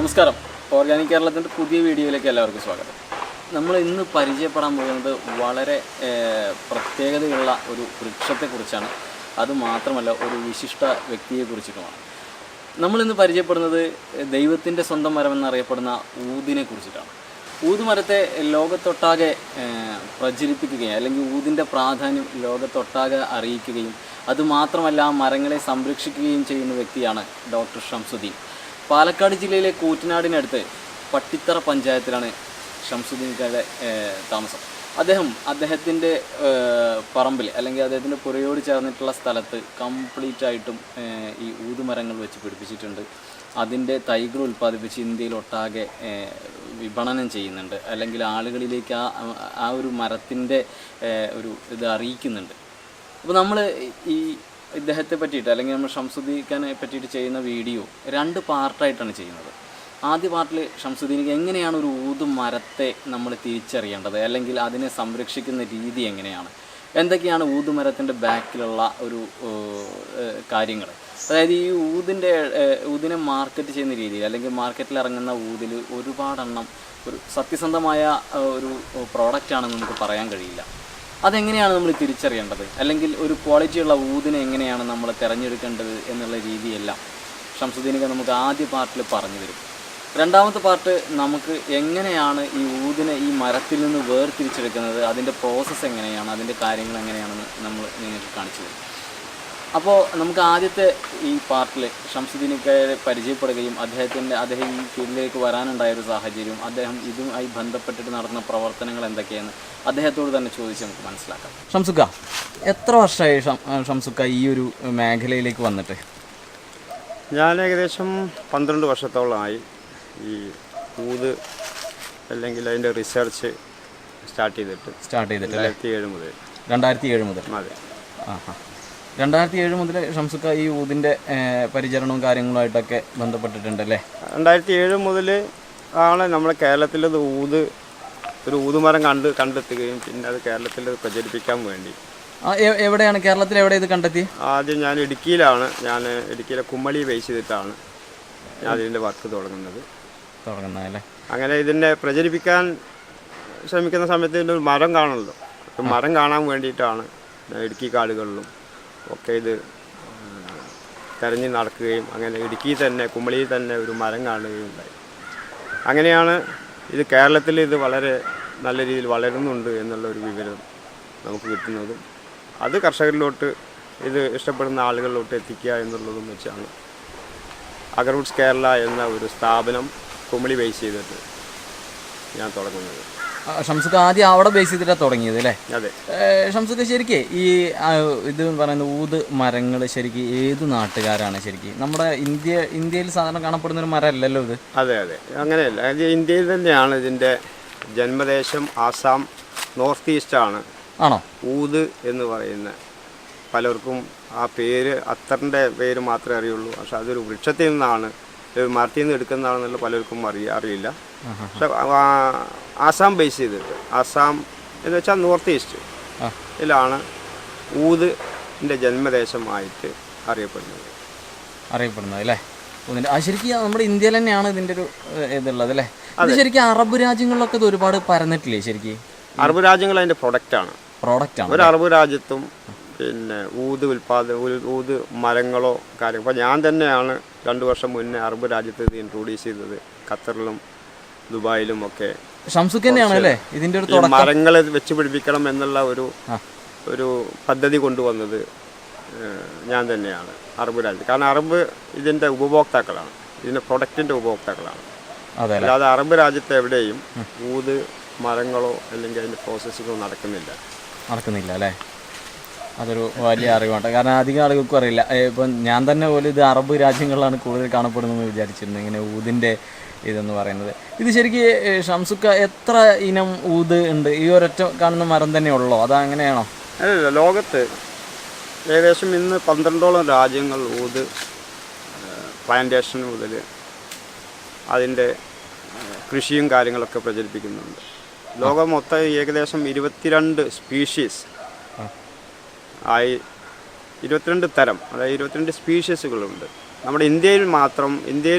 നമസ്കാരം. ഓർഗാനിക് കേരളത്തിൻ്റെ പുതിയ വീഡിയോയിലേക്ക് എല്ലാവർക്കും സ്വാഗതം. നമ്മൾ ഇന്ന് പരിചയപ്പെടാൻ പോകുന്നത് വളരെ പ്രത്യേകതയുള്ള ഒരു വൃക്ഷത്തെക്കുറിച്ചാണ്. അതുമാത്രമല്ല, ഒരു വിശിഷ്ട വ്യക്തിയെക്കുറിച്ചിട്ടുമാണ്. നമ്മളിന്ന് പരിചയപ്പെടുന്നത് ദൈവത്തിൻ്റെ സ്വന്തം മരം എന്നറിയപ്പെടുന്ന ഊദിനെ കുറിച്ചിട്ടാണ്. ഊദ് മരത്തെ ലോകത്തൊട്ടാകെ പ്രചരിപ്പിക്കുകയും അല്ലെങ്കിൽ ഊദിൻ്റെ പ്രാധാന്യം ലോകത്തൊട്ടാകെ അറിയിക്കുകയും അതുമാത്രമല്ല ആ മരങ്ങളെ സംരക്ഷിക്കുകയും ചെയ്യുന്ന വ്യക്തിയാണ് ഡോക്ടർ ഷംസുദ്ദീൻ. പാലക്കാട് ജില്ലയിലെ കൂറ്റനാടിനടുത്ത് പട്ടിത്തറ പഞ്ചായത്തിലാണ് ഷംസുദ്ദീൻകാരുടെ താമസം. അദ്ദേഹത്തിൻ്റെ പറമ്പിൽ അല്ലെങ്കിൽ അദ്ദേഹത്തിൻ്റെ പുരയോട് ചേർന്നിട്ടുള്ള സ്ഥലത്ത് കംപ്ലീറ്റ് ആയിട്ടും ഈ ഊദ് മരങ്ങൾ വെച്ച് പിടിപ്പിച്ചിട്ടുണ്ട്. അതിൻ്റെ തൈകൾ ഉൽപ്പാദിപ്പിച്ച് ഇന്ത്യയിലൊട്ടാകെ വിപണനം ചെയ്യുന്നുണ്ട്, അല്ലെങ്കിൽ ആളുകളിലേക്ക് ആ ഒരു മരത്തിൻ്റെ ഒരു ഇത് അറിയിക്കുന്നുണ്ട്. അപ്പോൾ നമ്മൾ ഈ ഇദ്ദേഹത്തെ പറ്റിയിട്ട് അല്ലെങ്കിൽ നമ്മൾ ഷംസുദ്ദീനെ പറ്റിയിട്ട് ചെയ്യുന്ന വീഡിയോ 2 പാർട്ടായിട്ടാണ് ചെയ്യുന്നത്. ആദ്യ പാർട്ടിൽ ഷംസുദ്ദീനിക്ക് എങ്ങനെയാണ് ഒരു ഊദ് മരത്തെ നമ്മൾ തിരിച്ചറിയേണ്ടത്, അല്ലെങ്കിൽ അതിനെ സംരക്ഷിക്കുന്ന രീതി എങ്ങനെയാണ്, എന്തൊക്കെയാണ് ഊദ് മരത്തിൻ്റെ ബാക്കിലുള്ള ഒരു കാര്യങ്ങൾ. അതായത് ഈ ഊദിനെ മാർക്കറ്റ് ചെയ്യുന്ന രീതിയിൽ അല്ലെങ്കിൽ മാർക്കറ്റിൽ ഇറങ്ങുന്ന ഊതിൽ ഒരുപാടെണ്ണം ഒരു സത്യസന്ധമായ ഒരു പ്രോഡക്റ്റാണെന്ന് നമുക്ക് പറയാൻ കഴിയില്ല. അതെങ്ങനെയാണ് നമ്മൾ തിരിച്ചറിയേണ്ടത്, അല്ലെങ്കിൽ ഒരു ക്വാളിറ്റിയുള്ള ഊദിനെ എങ്ങനെയാണ് നമ്മൾ തിരഞ്ഞെടുക്കേണ്ടത് എന്നുള്ള രീതിയെല്ലാം ഷംസുദ്ദീനൊക്കെ നമുക്ക് ആദ്യ പാർട്ടിൽ പറഞ്ഞു തരും. രണ്ടാമത്തെ പാർട്ട് നമുക്ക് എങ്ങനെയാണ് ഈ ഊദിനെ ഈ മരത്തിൽ നിന്ന് വേർതിരിച്ചെടുക്കുന്നത്, അതിൻ്റെ പ്രോസസ്സ് എങ്ങനെയാണ്, അതിൻ്റെ കാര്യങ്ങൾ എങ്ങനെയാണെന്ന് നമ്മൾ നിങ്ങൾക്ക് കാണിച്ചു തരും. അപ്പോൾ നമുക്ക് ആദ്യത്തെ ഈ പാർട്ടിൽ ഷംസുദ്ദീനൊക്കെ പരിചയപ്പെടുകയും അദ്ദേഹം ഈ ഫീൽഡിലേക്ക് വരാനുണ്ടായൊരു സാഹചര്യം, അദ്ദേഹം ഇതുമായി ബന്ധപ്പെട്ടിട്ട് നടന്ന പ്രവർത്തനങ്ങൾ എന്തൊക്കെയെന്ന് അദ്ദേഹത്തോട് തന്നെ ചോദിച്ച് നമുക്ക് മനസ്സിലാക്കാം. ഷംസുക്ക, എത്ര വർഷമായി ഷംസുക്ക ഈ ഒരു മേഖലയിലേക്ക് വന്നിട്ട്? ഞാൻ ഏകദേശം 12 വർഷത്തോളമായി ഈ ഊദ് അല്ലെങ്കിൽ അതിൻ്റെ റിസർച്ച് സ്റ്റാർട്ട് ചെയ്തിട്ട് 2007 മുതൽ. 2007 മുതൽ? അതെ. 2007 മുതൽ ഷംസുക്ക ഈ ഊദിൻ്റെ പരിചരണവും കാര്യങ്ങളുമായിട്ടൊക്കെ ബന്ധപ്പെട്ടിട്ടുണ്ടല്ലേ? 2007 മുതൽ ആണ് നമ്മുടെ കേരളത്തിലത് ഒരു ഊതുമരം കണ്ടെത്തുകയും പിന്നെ അത് കേരളത്തിൽ പ്രചരിപ്പിക്കാൻ വേണ്ടി. എവിടെയാണ് കേരളത്തിൽ എവിടെ ഇത് കണ്ടെത്തി? ആദ്യം ഞാൻ ഇടുക്കിയിലെ കുമ്മളി ബേസ് ചെയ്തിട്ടാണ് ഞാൻ ഇതിൻ്റെ വർക്ക് തുടങ്ങുന്നത് അല്ലേ? അങ്ങനെ ഇതിനെ പ്രചരിപ്പിക്കാൻ ശ്രമിക്കുന്ന സമയത്ത് ഇതിൻ്റെ ഒരു മരം കാണണമല്ലോ. മരം കാണാൻ വേണ്ടിയിട്ടാണ് ഇടുക്കി കാടുകളിലും ഒക്കെ ഇത് തെരഞ്ഞു നടക്കുകയും അങ്ങനെ കുമ്മളിയിൽ തന്നെ ഒരു മരം കാണുകയും ഉണ്ടായി. അങ്ങനെയാണ് ഇത് കേരളത്തിൽ ഇത് വളരെ നല്ല രീതിയിൽ വളരുന്നുണ്ട് എന്നുള്ള ഒരു വിവരം നമുക്ക് കിട്ടുന്നതും അത് കർഷകരിലോട്ട് ഇത് ഇഷ്ടപ്പെടുന്ന ആളുകളിലോട്ട് എത്തിക്കുക എന്നുള്ളതും വെച്ചാണ് അക്വൈന്റ് കേരള എന്ന ഒരു സ്ഥാപനം കുമ്മളി ബേസ് ചെയ്തിട്ട് ഞാൻ തുടങ്ങുന്നത്. ഷംസുക്ക ആദ്യം അവിടെ ബേസ് ചെയ്തിട്ടാണ് തുടങ്ങിയത് അല്ലേ? അതെ. ഷംസുക്ക ശരിക്കും ഈ ഇത് പറയുന്ന ഊദ് മരങ്ങൾ ശരിക്കും ഏത് നാട്ടുകാരാണ് ശരിക്കും? നമ്മുടെ ഇന്ത്യയിൽ സാധാരണ കാണപ്പെടുന്ന ഒരു മരമല്ലല്ലോ ഇത്. അതെ, അങ്ങനെയല്ല. ഇന്ത്യയിൽ തന്നെയാണ് ഇതിൻ്റെ ജന്മദേശം. ആസാം, നോർത്ത് ഈസ്റ്റാണ്. ആണോ? ഊദ് എന്ന് പറയുന്ന പലർക്കും ആ പേര് അത്തറിൻ്റെ പേര് മാത്രമേ അറിയുള്ളൂ. പക്ഷെ അതൊരു വൃക്ഷത്തിൽ നിന്നാണ്, മരത്തിൽ നിന്ന് എടുക്കുന്നതാണെന്നുള്ള പലർക്കും അറിയില്ല. പക്ഷെ ആസാം ബേസ് ചെയ്തിട്ട്, ആസാം എന്ന് വെച്ചാൽ നോർത്ത് ഈസ്റ്റ് ഇതിലാണ് ഊദിൻ്റെ ജന്മദേശമായിട്ട് അറിയപ്പെടുന്നത് അല്ലേ? ശരിക്കും നമ്മുടെ ഇന്ത്യയിൽ തന്നെയാണ് ഇതിൻ്റെ ഒരു ഇതുള്ളത് അല്ലേ? അത് ശരിക്കും അറബ് രാജ്യങ്ങളിലൊക്കെ ഇത് ഒരുപാട് പരന്നിട്ടില്ലേ ശരിക്കും? അറബ് രാജ്യങ്ങൾ അതിൻ്റെ പ്രൊഡക്റ്റാണ്. ഒരു അറബ് രാജ്യത്തും പിന്നെ ഊദ് മരങ്ങളോ കാര്യം. അപ്പോൾ ഞാൻ തന്നെയാണ് 2 വർഷം മുന്നേ അറബ് രാജ്യത്ത് ഇത് ഇൻട്രൊഡ്യൂസ് ചെയ്തത്. ഖത്തറിലും ദുബായിലും ഒക്കെ മരങ്ങൾ വെച്ച് പിടിപ്പിക്കണം എന്നുള്ള ഒരു പദ്ധതി കൊണ്ടുവന്നത് ഞാൻ തന്നെയാണ് അറബ് രാജ്യത്ത്. കാരണം അറബ് ഇതിൻ്റെ ഉപഭോക്താക്കളാണ്, ഇതിൻ്റെ പ്രൊഡക്റ്റിൻ്റെ ഉപഭോക്താക്കളാണ്. അല്ലാതെ അറബ് രാജ്യത്ത് എവിടെയും ഊദ് മരങ്ങളോ അല്ലെങ്കിൽ അതിൻ്റെ പ്രോസസ്സിങ്ങോ നടക്കുന്നില്ല അല്ലേ? അതൊരു വലിയ അറിവാണ്. കാരണം അധികം ആളുകൾക്കും അറിയില്ല. ഇപ്പം ഞാൻ തന്നെ പോലും ഇത് അറബ് രാജ്യങ്ങളിലാണ് കൂടുതൽ കാണപ്പെടുന്നതെന്ന് വിചാരിച്ചിരുന്നു ഇങ്ങനെ ഊദിൻ്റെ ഇതെന്ന് പറയുന്നത്. ഇത് ശരിക്കും ഷംസുക്ക എത്ര ഇനം ഊദ് ഉണ്ട്? ഈ ഒരൊറ്റ കാണുന്ന മരം തന്നെ ഉള്ളോ, അതോ അങ്ങനെയാണോ? അല്ലല്ല, ലോകത്ത് ഏകദേശം ഇന്ന് 12ഓളം രാജ്യങ്ങൾ ഊദ് പ്ലാന്റേഷൻ മുതൽ അതിൻ്റെ കൃഷിയും കാര്യങ്ങളൊക്കെ പ്രചരിപ്പിക്കുന്നുണ്ട്. ലോകം മൊത്തം ഏകദേശം 22 സ്പീഷീസ് 22 തരം, അതായത് 22 സ്പീഷീസുകളുണ്ട് നമ്മുടെ ഇന്ത്യയിൽ മാത്രം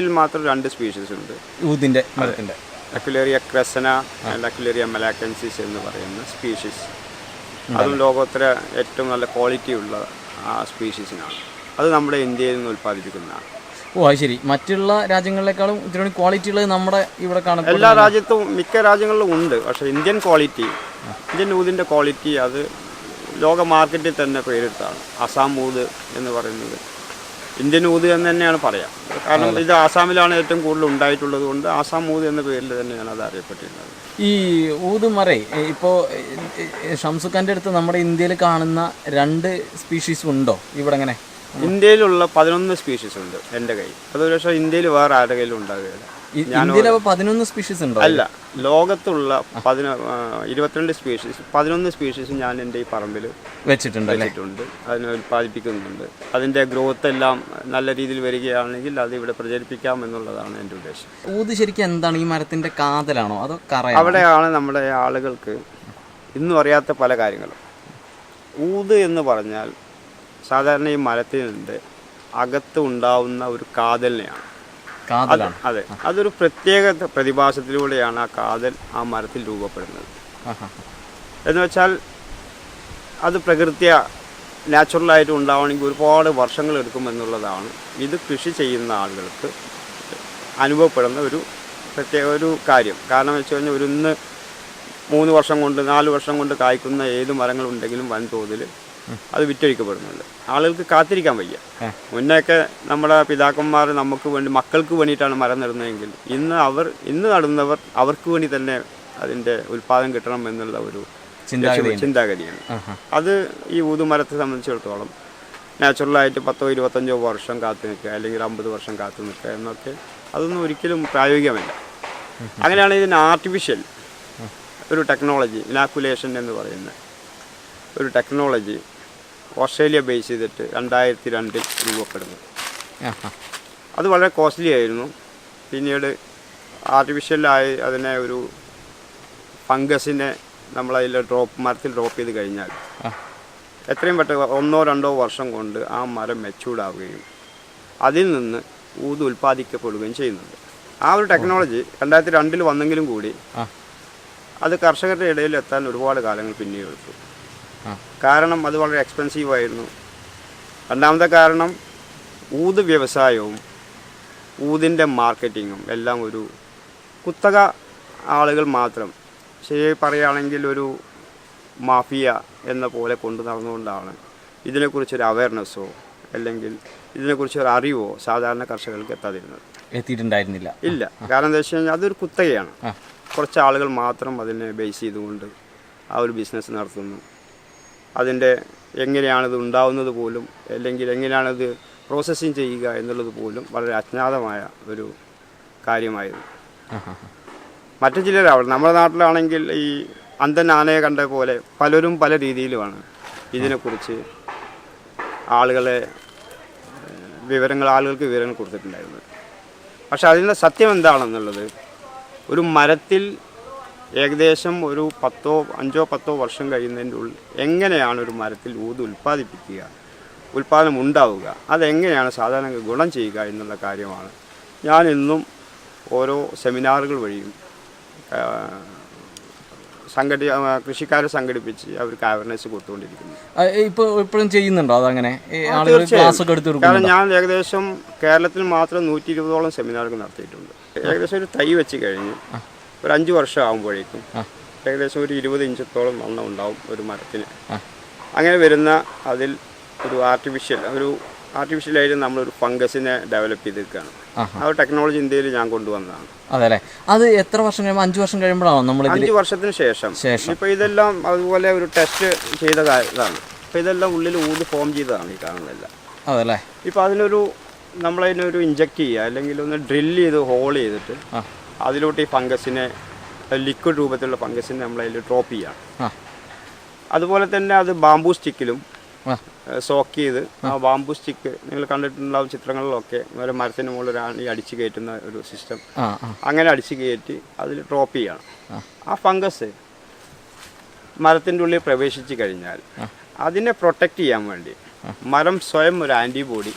2 സ്പീഷീസ് ഉണ്ട് ഊതിൻ്റെ മരത്തിൻ്റെ. അക്വിലേറിയ ക്രസന ആൻഡ് അക്വിലേറിയ മലാക്കൻസിസ് എന്ന് പറയുന്ന സ്പീഷീസ്. അതും ലോകോത്തര ഏറ്റവും നല്ല ക്വാളിറ്റി ഉള്ള ആ സ്പീഷീസിനാണ്. അത് നമ്മുടെ ഇന്ത്യയിൽ നിന്ന് ഉൽപ്പാദിപ്പിക്കുന്നതാണ്. ഓ അത് ശരി. മറ്റുള്ള രാജ്യങ്ങളിലേക്കാളും ഇത്തിരി ക്വാളിറ്റി ഉള്ളത് നമ്മുടെ ഇവിടെ കാണാം. എല്ലാ രാജ്യത്തും മിക്ക രാജ്യങ്ങളിലും ഉണ്ട്. പക്ഷേ ഇന്ത്യൻ ഊതിൻ്റെ ക്വാളിറ്റി അത് ലോക മാർക്കറ്റിൽ തന്നെ പേരെടുത്താണ്. ആസാം ഊദ് എന്ന് പറയുന്നത് ഇന്ത്യൻ ഊദ് എന്ന് തന്നെയാണ് പറയാം. കാരണം ഇത് ആസാമിലാണ് ഏറ്റവും കൂടുതൽ ഉണ്ടായിട്ടുള്ളത് കൊണ്ട് ആസാം ഊദ് എന്ന പേരിൽ തന്നെയാണ് അത് അറിയപ്പെട്ടിരുന്നത്. ഈ ഊദ് മറേ ഇപ്പോൾ ഷംസുഖാൻ്റെ അടുത്ത് നമ്മുടെ ഇന്ത്യയിൽ കാണുന്ന 2 സ്പീഷീസ് ഉണ്ടോ ഇവിടെ? എങ്ങനെ ഇന്ത്യയിലുള്ള 11 സ്പീഷീസ് ഉണ്ട് എൻ്റെ കയ്യിൽ. അതൊരു പക്ഷേ ഇന്ത്യയിൽ വേറെ ആരുടെ കയ്യിലും ഉണ്ടാകുകയില്ല. ഇന്ത്യയിൽ 11 സ്പീഷീസ് ഉണ്ടോ? അല്ല, ലോകത്തുള്ള 22 സ്പീഷീസ് 11 സ്പീഷീസ് ഞാൻ എൻ്റെ ഈ പറമ്പിൽ വെച്ചിട്ടുണ്ട്. അതിനെ ഉൽപ്പാദിപ്പിക്കുന്നുണ്ട്. അതിൻ്റെ ഗ്രോത്ത് എല്ലാം നല്ല രീതിയിൽ വരികയാണെങ്കിൽ അത് ഇവിടെ പ്രചരിപ്പിക്കാം എന്നുള്ളതാണ് എൻ്റെ ഉദ്ദേശം. ഊദ് ശരിക്കും എന്താണ്? ഈ മരത്തിൻ്റെ കാതലാണോ അതോ കറ? അവിടെയാണ് നമ്മുടെ ആളുകൾക്ക് ഇന്നും അറിയാത്ത പല കാര്യങ്ങളും. ഊദ് എന്ന് പറഞ്ഞാൽ സാധാരണ ഈ മരത്തിൻ്റെ അകത്ത് ഉണ്ടാവുന്ന ഒരു കാതലിനെയാണ്. അതെ, അതൊരു പ്രത്യേക പ്രതിഭാസത്തിലൂടെയാണ് ആ കാതൽ ആ മരത്തിൽ രൂപപ്പെടുന്നത്. എന്ന് വെച്ചാൽ അത് പ്രകൃത്യ നാച്ചുറലായിട്ട് ഉണ്ടാവണമെങ്കിൽ ഒരുപാട് വർഷങ്ങൾ എടുക്കുമെന്നുള്ളതാണ് ഇത് കൃഷി ചെയ്യുന്ന ആളുകൾക്ക് അനുഭവപ്പെടുന്ന ഒരു പ്രത്യേക ഒരു കാര്യം. കാരണം വെച്ച് കഴിഞ്ഞാൽ ഇന്ന് 3 വർഷം കൊണ്ട് 4 വർഷം കൊണ്ട് കായ്ക്കുന്ന ഏത് മരങ്ങളുണ്ടെങ്കിലും വൻതോതിൽ അത് വിറ്റഴിക്കപ്പെടുന്നുണ്ട്. ആളുകൾക്ക് കാത്തിരിക്കാൻ വയ്യ. മുന്നേയൊക്കെ നമ്മുടെ പിതാക്കന്മാർ നമുക്ക് വേണ്ടി മക്കൾക്ക് വേണ്ടിയിട്ടാണ് മരം നടുന്നതെങ്കിൽ ഇന്ന് നടുന്നവർ അവർക്ക് വേണ്ടി തന്നെ അതിൻ്റെ ഉൽപ്പാദനം കിട്ടണം എന്നുള്ള ഒരു ചിന്താഗതിയാണ്. അത് ഈ ഊതുമരത്തെ സംബന്ധിച്ചിടത്തോളം നാച്ചുറലായിട്ട് 10-25 വർഷം കാത്തു നിൽക്കുക അല്ലെങ്കിൽ 50 വർഷം കാത്തു നിൽക്കുക എന്നൊക്കെ അതൊന്നും ഒരിക്കലും പ്രായോഗികമല്ല. അങ്ങനെയാണ് ഇതിന് ആർട്ടിഫിഷ്യൽ ഒരു ടെക്നോളജി, ഇനാക്കുലേഷൻ എന്ന് പറയുന്ന ഒരു ടെക്നോളജി ഓസ്ട്രേലിയ ബേസ് ചെയ്തിട്ട് 2002 രൂപപ്പെടുന്നു. അത് വളരെ കോസ്റ്റ്ലി ആയിരുന്നു. പിന്നീട് ആർട്ടിഫിഷ്യലായി അതിനെ ഒരു ഫംഗസിനെ നമ്മളതിൽ മരത്തിൽ ഡ്രോപ്പ് ചെയ്ത് കഴിഞ്ഞാൽ എത്രയും പെട്ടെന്ന് 1-2 വർഷം കൊണ്ട് ആ മരം മെച്ചൂർഡാവുകയും അതിൽ നിന്ന് ഊത് ഉൽപ്പാദിക്കപ്പെടുകയും ചെയ്യുന്നുണ്ട്. ആ ഒരു ടെക്നോളജി 2002 വന്നെങ്കിലും കൂടി അത് കർഷകരുടെ ഇടയിൽ എത്താൻ ഒരുപാട് കാലങ്ങൾ പിന്നീട് എടുത്തു. കാരണം അത് വളരെ എക്സ്പെൻസീവായിരുന്നു. രണ്ടാമത്തെ കാരണം ഊത് വ്യവസായവും ഊതിൻ്റെ മാർക്കറ്റിങ്ങും എല്ലാം ഒരു കുത്തക ആളുകൾ മാത്രം ശരി പറയുകയാണെങ്കിൽ ഒരു മാഫിയ എന്ന പോലെ കൊണ്ടു നടന്നുകൊണ്ടാണ് ഇതിനെക്കുറിച്ചൊരു അവയർനെസ്സോ അല്ലെങ്കിൽ ഇതിനെക്കുറിച്ചൊരു അറിവോ സാധാരണ കർഷകർക്ക് എത്തിയിട്ടുണ്ടായിരുന്നില്ല. ഇല്ല. കാരണം എന്താ വെച്ച് കഴിഞ്ഞാൽ അതൊരു കുത്തകയാണ്. കുറച്ച് ആളുകൾ മാത്രം അതിനെ ബേസ് ചെയ്തുകൊണ്ട് ആ ഒരു ബിസിനസ് നടത്തുന്നു. അതിൻ്റെ എങ്ങനെയാണിത് ഉണ്ടാവുന്നത് പോലും അല്ലെങ്കിൽ എങ്ങനെയാണിത് പ്രോസസ്സിങ് ചെയ്യുക എന്നുള്ളത് പോലും വളരെ അജ്ഞാതമായ ഒരു കാര്യമായിരുന്നു. മറ്റു ചിലർ നമ്മുടെ നാട്ടിലാണെങ്കിൽ ഈ അന്ധൻ ആനയെ കണ്ട പോലെ പലരും പല രീതിയിലുമാണ് ഇതിനെക്കുറിച്ച് ആളുകൾക്ക് വിവരങ്ങൾ കൊടുത്തിട്ടുണ്ടായിരുന്നത്. പക്ഷെ അതിൻ്റെ സത്യം എന്താണെന്നുള്ളത് ഒരു മരത്തിൽ ഏകദേശം ഒരു 5-10 വർഷം കഴിയുന്നതിൻ്റെ ഉള്ളിൽ എങ്ങനെയാണ് ഒരു മരത്തിൽ ഊത് ഉൽപ്പാദിപ്പിക്കുക, ഉൽപ്പാദനം ഉണ്ടാവുക, അതെങ്ങനെയാണ് സാധാരണ ഗുണം ചെയ്യുക എന്നുള്ള കാര്യമാണ് ഞാൻ ഇന്നും ഓരോ സെമിനാറുകൾ വഴിയും കൃഷിക്കാരെ സംഘടിപ്പിച്ച് അവർക്ക് അവയർനെസ് കൊടുത്തുകൊണ്ടിരിക്കുന്നു. ഇപ്പോഴും ചെയ്യുന്നുണ്ടോ അതങ്ങനെ? കാരണം ഞാൻ ഏകദേശം കേരളത്തിൽ മാത്രം 120ഓളം സെമിനാറുകൾ നടത്തിയിട്ടുണ്ട്. ഏകദേശം ഒരു തൈ വെച്ച് കഴിഞ്ഞ് ഒരു 5 വർഷം ആകുമ്പോഴേക്കും ഏകദേശം ഒരു 20 ഇഞ്ചത്തോളം വണ്ണം ഉണ്ടാവും ഒരു മരത്തിന്. അങ്ങനെ വരുന്ന അതിൽ ഒരു ആർട്ടിഫിഷ്യലായിട്ട് നമ്മളൊരു ഫംഗസിനെ ഡെവലപ്പ് ചെയ്തിരിക്കുകയാണ്. ആ ഒരു ടെക്നോളജി ഇന്ത്യയിൽ ഞാൻ കൊണ്ടുവന്നതാണ്. അതെ. അത് എത്ര വർഷം കഴിയുമ്പോൾ? 5 വർഷം കഴിയുമ്പോഴാണോ നമ്മൾ? 5 വർഷത്തിന് ശേഷം. ഇപ്പോൾ ഇതെല്ലാം അതുപോലെ ഒരു ടെസ്റ്റ് ചെയ്ത ഇതാണ്. അപ്പോൾ ഇതെല്ലാം ഉള്ളിൽ ഊത് ഫോം ചെയ്തതാണ് ഈ കാണുന്നതെല്ലാം. അതല്ലേ. ഇപ്പോൾ നമ്മളതിനൊരു ഇഞ്ചക്ട് ചെയ്യുക അല്ലെങ്കിൽ ഒന്ന് ഡ്രില്ല് ചെയ്ത് ഹോൾ ചെയ്തിട്ട് അതിലോട്ട് ഈ ഫംഗസിനെ ലിക്വിഡ് രൂപത്തിലുള്ള ഫംഗസിനെ നമ്മളതിൽ ഡ്രോപ്പ് ചെയ്യാം. അതുപോലെ തന്നെ അത് ബാംബൂ സ്റ്റിക്കിലും സോക്ക് ചെയ്ത് ആ ബാംബൂ സ്റ്റിക്ക് നിങ്ങൾ കണ്ടിട്ടുണ്ടാവും ചിത്രങ്ങളിലൊക്കെ ഒരു മരത്തിന് മുകളിൽ ഈ അടിച്ചു കയറ്റുന്ന ഒരു സിസ്റ്റം, അങ്ങനെ അടിച്ചു കയറ്റി അതിൽ ഡ്രോപ്പ് ചെയ്യണം. ആ ഫംഗസ് മരത്തിൻ്റെ ഉള്ളിൽ പ്രവേശിച്ച് കഴിഞ്ഞാൽ അതിനെ പ്രൊട്ടക്റ്റ് ചെയ്യാൻ വേണ്ടി മരം സ്വയം ഒരു ആൻറ്റിബോഡി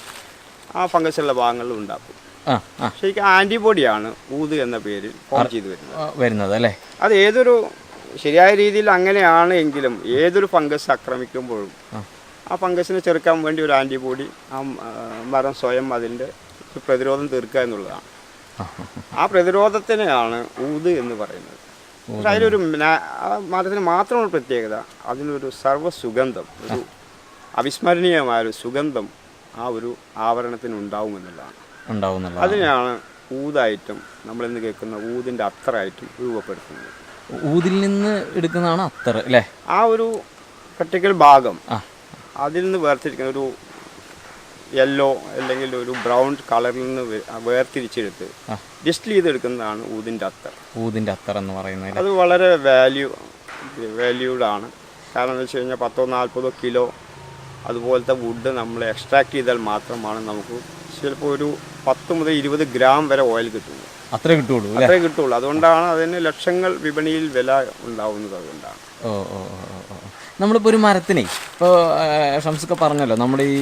ആ ഫംഗസുള്ള ഭാഗങ്ങളിൽ ഉണ്ടാക്കും. ശരിക്കും ആൻറ്റിബോഡിയാണ് ഊത് എന്ന പേരിൽ ഫോം ചെയ്ത് വരുന്നത് അല്ലേ? അത് ഏതൊരു ശരിയായ രീതിയിൽ അങ്ങനെയാണ് എങ്കിലും ഏതൊരു ഫംഗസ് ആക്രമിക്കുമ്പോഴും ആ ഫംഗസിനെ ചെറുക്കാൻ വേണ്ടി ഒരു ആൻറ്റിബോഡി ആ മരം സ്വയം അതിൻ്റെ പ്രതിരോധം തീർക്കുക എന്നുള്ളതാണ്. ആ പ്രതിരോധത്തിനെയാണ് ഊത് എന്ന് പറയുന്നത്. പക്ഷെ അതിലൊരു മരത്തിന് മാത്രമുള്ള പ്രത്യേകത, അതിനൊരു സർവ്വസുഗന്ധം, ഒരു അവിസ്മരണീയമായൊരു സുഗന്ധം ആ ഒരു ആവരണത്തിന് ഉണ്ടാവുമെന്നുള്ളതാണ്. അതിനെയാണ് ഊതായിട്ടും നമ്മളിന്ന് കേൾക്കുന്ന ഊതിൻ്റെ അത്തറായിട്ടും രൂപപ്പെടുത്തുന്നത്. ഊതിൽ നിന്ന് എടുക്കുന്നതാണ് അത്തർ അല്ലേ? ആ ഒരു പർട്ടിക്കുലർ ഭാഗം അതിൽ നിന്ന് വേർതിരിക്കുന്ന ഒരു യെല്ലോ അല്ലെങ്കിൽ ഒരു ബ്രൗൺ കളറിൽ നിന്ന് വേർതിരിച്ചെടുത്ത് ഡിസ്റ്റിൽ ചെയ്തെടുക്കുന്നതാണ് ഊതിൻ്റെ അത്തർ എന്ന് പറയുന്നത്. അത് വളരെ വാല്യൂഡാണ്. കാരണം എന്ന് വെച്ച് കഴിഞ്ഞാൽ 10-40 കിലോ അതുപോലത്തെ വുഡ് നമ്മൾ എക്സ്ട്രാക്ട് ചെയ്താൽ മാത്രമാണ് നമുക്ക് ചിലപ്പോൾ ഒരു 10 മുതൽ 20 ഗ്രാം വരെ ഓയിൽ കിട്ടുള്ളൂ. അത്രേ കിട്ടുള്ളൂ. അതുകൊണ്ടാണ് അതിന് ലക്ഷങ്ങൾ വിപണിയിൽ വില ഉണ്ടാവുന്നത്. അതുകൊണ്ടാണ് നമ്മളിപ്പോൾ ഒരു മരത്തിനെ, ഇപ്പോൾ ഷംസുക്ക പറഞ്ഞല്ലോ, നമ്മൾ ഈ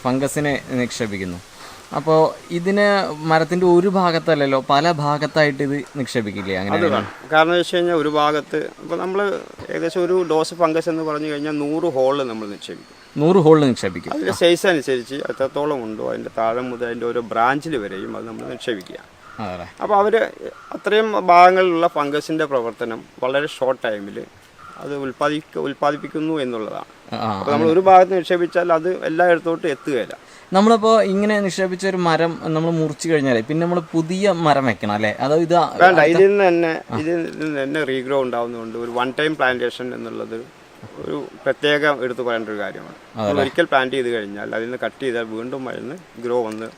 ഫംഗസിനെ നിക്ഷേപിക്കുന്നു. അപ്പോൾ ഇതിന് മരത്തിൻ്റെ ഒരു ഭാഗത്തല്ലല്ലോ, പല ഭാഗത്തായിട്ട് ഇത് നിക്ഷേപിക്കില്ലേ? അങ്ങനെ കാരണം എന്ന് വെച്ച് കഴിഞ്ഞാൽ ഒരു ഭാഗത്ത് ഇപ്പോൾ നമ്മൾ ഏകദേശം ഒരു ഡോസ് ഫംഗസ് എന്ന് പറഞ്ഞു കഴിഞ്ഞാൽ 100 ഹോളിൽ നമ്മൾ നിക്ഷേപിക്കും. 100 ഹോളിൽ നിക്ഷേപിക്കും. അതിൻ്റെ സൈസ് അനുസരിച്ച് എത്രത്തോളം ഉണ്ടോ അതിൻ്റെ താഴെ മുതൽ അതിൻ്റെ ഓരോ ബ്രാഞ്ചിൽ വരെയും അത് നമ്മൾ നിക്ഷേപിക്കുക. അപ്പോൾ അവർ അത്രയും ഭാഗങ്ങളിലുള്ള ഫംഗസിൻ്റെ പ്രവർത്തനം വളരെ ഷോർട്ട് ടൈമിൽ അത് ഉൽപ്പാദിപ്പിക്കുന്നു എന്നുള്ളതാണ്. അപ്പോൾ നമ്മൾ ഒരു ഭാഗത്ത് നിക്ഷേപിച്ചാൽ അത് എല്ലായിടത്തോട്ടും എത്തുകയില്ല. നമ്മളിപ്പോൾ ഇങ്ങനെ നിക്ഷേപിച്ച ഒരു മരം നമ്മൾ മുറിച്ച് കഴിഞ്ഞാൽ പിന്നെ നമ്മൾ പുതിയ മരം വെക്കണം അല്ലേ? അതോ ഇത് വേണ്ട, ഇതിൽ നിന്ന് തന്നെ റീഗ്രോ ഉണ്ടാവുന്നതുകൊണ്ട് ഒരു വൺ ടൈം പ്ലാന്റേഷൻ എന്നുള്ളത് ഒരു പ്രത്യേകം എടുത്തു പറയേണ്ട ഒരു കാര്യമാണ്. ഒരിക്കൽ പ്ലാന്റ് ചെയ്ത് കഴിഞ്ഞാൽ അതിൽ നിന്ന് കട്ട് ചെയ്താൽ വീണ്ടും അതിന് ഗ്രോ വന്ന്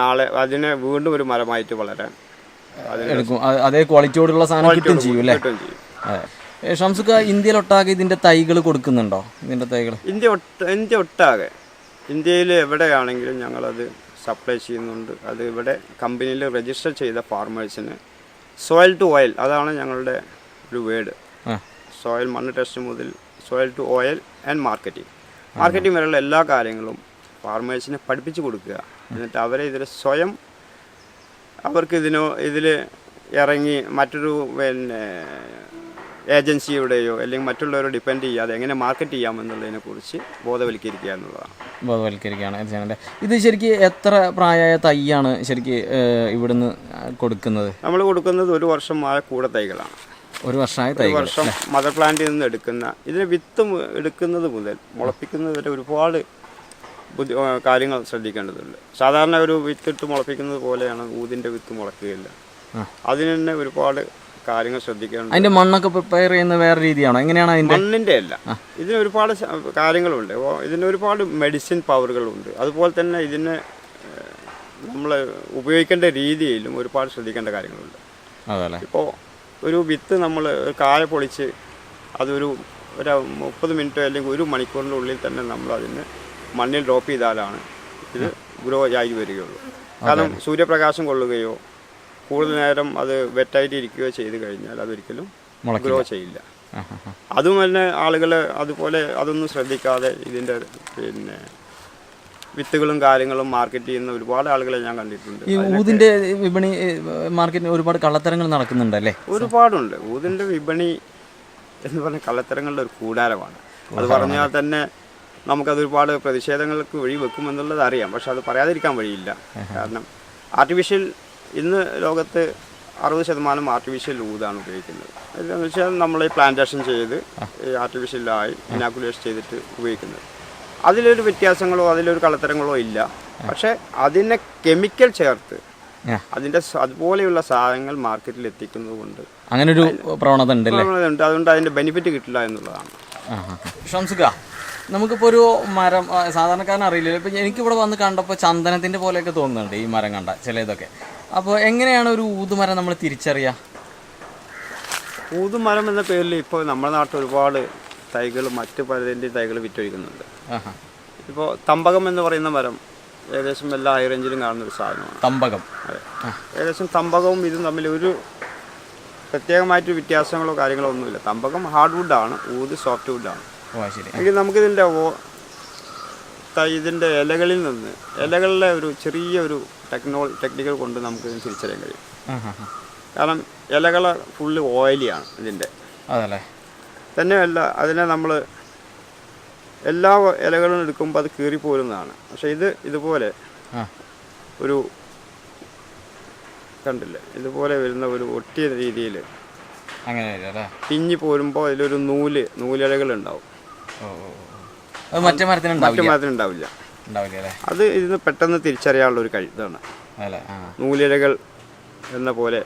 നാളെ അതിനെ വീണ്ടും ഒരു മരമായിട്ട് വളരാൻ അതേ ക്വാളിറ്റിയോടുള്ള സാധനം കിട്ടും ചെയ്യും അല്ലേ? ഷംസുക്ക, ഇന്ത്യയിലൊട്ടാകെ ഇതിന്റെ തൈകൾ കൊടുക്കുന്നുണ്ടോ? ഇതിന്റെ തൈകൾ ഇന്ത്യ ഒട്ടാകെ, ഇന്ത്യയിൽ എവിടെയാണെങ്കിലും ഞങ്ങളത് സപ്ലൈ ചെയ്യുന്നുണ്ട്. അത് ഇവിടെ കമ്പനിയിൽ രജിസ്റ്റർ ചെയ്ത ഫാർമേഴ്സിന് സോയിൽ ടു ഓയിൽ, അതാണ് ഞങ്ങളുടെ ഒരു വേർഡ്. സോയിൽ മണ്ണ് ടെസ്റ്റ് മുതൽ soil to oil and marketing വരെയുള്ള എല്ലാ കാര്യങ്ങളും ഫാർമേഴ്സിനെ പഠിപ്പിച്ചു കൊടുക്കുക. എന്നിട്ട് അവരെ ഇതിൽ സ്വയം ഇതിൽ ഇറങ്ങി മറ്റൊരു ഏജൻസിയുടെയോ അല്ലെങ്കിൽ മറ്റുള്ളവരോ ഡിപ്പെൻഡ് ചെയ്യാതെ എങ്ങനെ മാർക്കറ്റ് ചെയ്യാമെന്നുള്ളതിനെ കുറിച്ച് ബോധവൽക്കരിക്കുക എന്നുള്ളതാണ്. ഇത് ശരിക്കും എത്ര പ്രായമായ തൈയാണ് ശരിക്കും ഇവിടുന്ന് കൊടുക്കുന്നത്? നമ്മൾ കൊടുക്കുന്നത് 1 വർഷമായ കൂടെ തൈകളാണ്. 1 വർഷമായ 1 വർഷം മദർ പ്ലാന്റിൽ നിന്ന് എടുക്കുന്ന, ഇതിനെ വിത്ത് എടുക്കുന്നത് മുതൽ മുളപ്പിക്കുന്നത് വരെ ഒരുപാട് കാര്യങ്ങൾ ശ്രദ്ധിക്കേണ്ടതുണ്ട്. സാധാരണ ഒരു വിത്തിട്ട് മുളപ്പിക്കുന്നത് പോലെയാണ് ഊതിൻ്റെ വിത്ത് മുളക്കുകയില്ല. അതിന് തന്നെ ഒരുപാട് കാര്യങ്ങൾ ശ്രദ്ധിക്കേണ്ടത്. അതിന്റെ മണ്ണൊക്കെ പ്രിപ്പയർ ചെയ്യുന്ന വേറെ രീതിയാണോ? എങ്ങനെയാണ് അതിന്റെ? മണ്ണിന്റെ അല്ല, ഇതിന് ഒരുപാട് കാര്യങ്ങളുണ്ട്. ഇതിന് ഒരുപാട് മെഡിസിൻ പവറുകളുണ്ട്. അതുപോലെ തന്നെ ഇതിനെ നമ്മൾ ഉപയോഗിക്കേണ്ട രീതിയിലും ഒരുപാട് ശ്രദ്ധിക്കേണ്ട കാര്യങ്ങളുണ്ട്. ഇപ്പോൾ ഒരു വിത്ത് നമ്മൾ കായ പൊളിച്ച് അതൊരു 30 മിനിറ്റോ അല്ലെങ്കിൽ 1 മണിക്കൂറിൻ്റെ ഉള്ളിൽ തന്നെ നമ്മൾ അതിന് മണ്ണിൽ ഡ്രോപ്പ് ചെയ്താലാണ് ഇത് ഗ്രോ ആയി വരികയുള്ളൂ. കാരണം സൂര്യപ്രകാശം കൊള്ളുകയോ കൂടുതൽ നേരം അത് വെറ്റായിട്ട് ഇരിക്കുകയോ ചെയ്ത് കഴിഞ്ഞാൽ അതൊരിക്കലും ഗ്രോ ചെയ്യില്ല. അതും തന്നെ ആളുകൾ അതുപോലെ അതൊന്നും ശ്രദ്ധിക്കാതെ ഇതിൻ്റെ വിത്തുകളും കാര്യങ്ങളും മാർക്കറ്റ് ചെയ്യുന്ന ഒരുപാട് ആളുകളെ ഞാൻ കണ്ടിട്ടുണ്ട്. ഈ ഊതിൻ്റെ വിപണി മാർക്കറ്റിൽ ഒരുപാട് കള്ളത്തരങ്ങൾ നടക്കുന്നുണ്ടല്ലേ? ഒരുപാടുണ്ട്. ഊതിൻ്റെ വിപണി എന്ന് പറഞ്ഞ കള്ളത്തരങ്ങളുടെ ഒരു കൂടാരമാണ്. അത് പറഞ്ഞാൽ തന്നെ നമുക്കത് ഒരുപാട് പ്രതിഷേധങ്ങൾക്ക് വഴി വെക്കുമെന്നുള്ളത് അറിയാം. പക്ഷെ അത് പറയാതിരിക്കാൻ വഴിയില്ല. കാരണം ആർട്ടിഫിഷ്യൽ, ഇന്ന് ലോകത്ത് 60% ആർട്ടിഫിഷ്യൽ ഊതാണ് ഉപയോഗിക്കുന്നത്. എന്താണെന്ന് വെച്ചാൽ നമ്മൾ ഈ പ്ലാന്റേഷൻ ചെയ്ത് ആർട്ടിഫിഷ്യലായി ഇനാക്കുലേഷൻ ചെയ്തിട്ട് ഉപയോഗിക്കുന്നത്. അതിലൊരു വ്യത്യാസങ്ങളോ അതിലൊരു കള്ളത്തരങ്ങളോ ഇല്ല. പക്ഷെ അതിനെ കെമിക്കൽ ചേർത്ത് അതിൻ്റെ അതുപോലെയുള്ള സാധനങ്ങൾ മാർക്കറ്റിൽ എത്തിക്കുന്നത് കൊണ്ട് അങ്ങനെ ഒരു പ്രവണത ഉണ്ട്. അതുകൊണ്ട് അതിൻ്റെ ബെനിഫിറ്റ് കിട്ടില്ല എന്നുള്ളതാണ്. ഷംസുക്ക, നമുക്കിപ്പോൾ ഒരു മരം സാധാരണക്കാരൻ അറിയില്ല. ഇപ്പം എനിക്കിവിടെ വന്ന് കണ്ടപ്പോൾ ചന്ദനത്തിൻ്റെ പോലെയൊക്കെ തോന്നുന്നുണ്ട് ഈ മരം കണ്ട ചിലതൊക്കെ. അപ്പോൾ എങ്ങനെയാണ് ഒരു ഊതുമരം നമ്മൾ തിരിച്ചറിയുക? ഊതുമരം എന്ന പേരിൽ ഇപ്പോൾ നമ്മുടെ നാട്ടിൽ ഒരുപാട് തൈകൾ, മറ്റ് പലതിൻ്റെ തൈകൾ വിറ്റൊഴിക്കുന്നുണ്ട്. ഇപ്പോൾ തമ്പകം എന്ന് പറയുന്ന മരം ഏകദേശം എല്ലാ ഹൈ റേഞ്ചിലും കാണുന്ന ഒരു സാധനമാണ്. തമ്പകം? അതെ. ഏകദേശം തമ്പകവും ഇതും തമ്മിൽ ഒരു പ്രത്യേകമായിട്ട് വ്യത്യാസങ്ങളോ കാര്യങ്ങളോ ഒന്നുമില്ല. തമ്പകം ഹാർഡ് വുഡാണ്, ഊത് സോഫ്റ്റ് വുഡാണ്. എങ്കിൽ നമുക്കിതിൻ്റെ ഇതിൻ്റെ ഇലകളിൽ നിന്ന് ഇലകളിലെ ഒരു ചെറിയൊരു ടെക്നിക്കൽ കൊണ്ട് നമുക്ക് തിരിച്ചറിയാൻ കഴിയും. കാരണം ഇലകൾ ഫുള്ള് ഓയിലിയാണ് ഇതിൻ്റെ. അതല്ലേ തന്നെയല്ല അതിനെ നമ്മൾ എല്ലാ ഇലകളും എടുക്കുമ്പോൾ അത് കീറിപ്പോരുന്നതാണ്. പക്ഷേ ഇതുപോലെ ഒരു കണ്ടില്ലേ, ഇതുപോലെ വരുന്ന ഒരു ഒട്ടിയ രീതിയിൽ അങ്ങനെ പിഞ്ഞി പോരുമ്പോൾ അതിലൊരു നൂലിലകൾ ഉണ്ടാവും. മറ്റേ മരത്തിനുണ്ടാവില്ല. അത് ഇതിന് പെട്ടെന്ന് തിരിച്ചറിയാനുള്ള ഒരു ഇതാണ്. നൂലിലകൾ എന്ന പോലെ